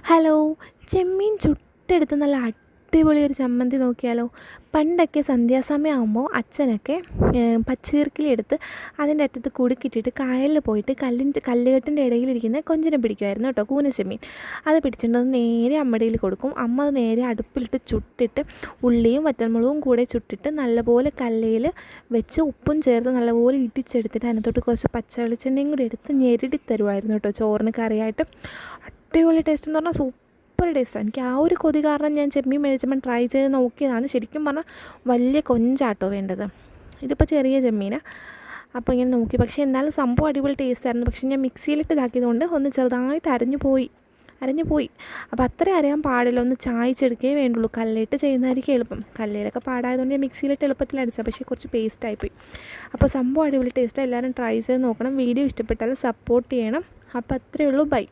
Hello, ചെമ്മീൻ ചുട്ടെടുത്ത് നല്ല അടിപൊളി ഒരു ചമ്മന്തി നോക്കിയാലോ. പണ്ടൊക്കെ സന്ധ്യാസമയമാകുമ്പോൾ അച്ഛനൊക്കെ പച്ചീർക്കിലി എടുത്ത് അതിൻ്റെ അറ്റത്ത് കുടുക്കിട്ടിട്ട് കായലിൽ പോയിട്ട് കല്ലുകെട്ടിൻ്റെ ഇടയിലിരിക്കുന്ന കൊഞ്ചിനെ പിടിക്കുമായിരുന്നു കേട്ടോ, കൂനച്ചെമ്മീൻ. അത് പിടിച്ചിട്ട് നേരെ അമ്മടിയിൽ കൊടുക്കും. അമ്മ അത് നേരെ അടുപ്പിലിട്ട് ചുട്ടിട്ട് ഉള്ളിയും വറ്റൽമുളകും കൂടെ ചുട്ടിട്ട് നല്ലപോലെ കല്ലയിൽ വെച്ച് ഉപ്പും ചേർത്ത് നല്ലപോലെ ഇടിച്ചെടുത്തിട്ട് അതിനകത്തോട്ട് കുറച്ച് പച്ച വെളിച്ചെണ്ണയും കൂടി എടുത്ത് ഞെരടി തരുമായിരുന്നു കേട്ടോ, ചോറിന് കറിയായിട്ട്. അടിപൊളി ടേസ്റ്റ് എന്ന് പറഞ്ഞാൽ സൂപ്പർ ടേസ്റ്റാണ്. എനിക്ക് ആ ഒരു കൊതി കാരണം ഞാൻ ചെമ്മീൻ മേടിച്ചപ്പോൾ ട്രൈ ചെയ്ത് നോക്കിയതാണ്. ശരിക്കും പറഞ്ഞാൽ വലിയ കൊഞ്ചാട്ടോ വേണ്ടത്, ഇതിപ്പോൾ ചെറിയ ചെമ്മീനാണ്. അപ്പോൾ ഇങ്ങനെ നോക്കി, പക്ഷേ എന്നാലും സംഭവം അടിപൊളി ടേസ്റ്റായിരുന്നു. പക്ഷേ ഞാൻ മിക്സിയിലിട്ട് ഇതാക്കിയതുകൊണ്ട് ഒന്ന് ചെറുതായിട്ട് അരഞ്ഞു പോയി. അപ്പോൾ അത്രയും അറിയാൻ പാടില്ല, ഒന്ന് ചായച്ചെടുക്കേ വേണ്ടുള്ളൂ. കല്ലിട്ട് ചെയ്യുന്നതായിരിക്കും എളുപ്പം. കല്ലിലൊക്കെ പാടായതുകൊണ്ട് ഞാൻ മിക്സിയിലിട്ട് എളുപ്പത്തിൽ അടിച്ചത്, പക്ഷേ കുറച്ച് പേസ്റ്റായിപ്പോയി. അപ്പോൾ സംഭവം അടിപൊളി ടേസ്റ്റ്, എല്ലാവരും ട്രൈ ചെയ്ത് നോക്കണം. വീഡിയോ ഇഷ്ടപ്പെട്ടാൽ സപ്പോർട്ട് ചെയ്യണം. അപ്പോൾ അത്രയേ ഉള്ളൂ, ബൈ.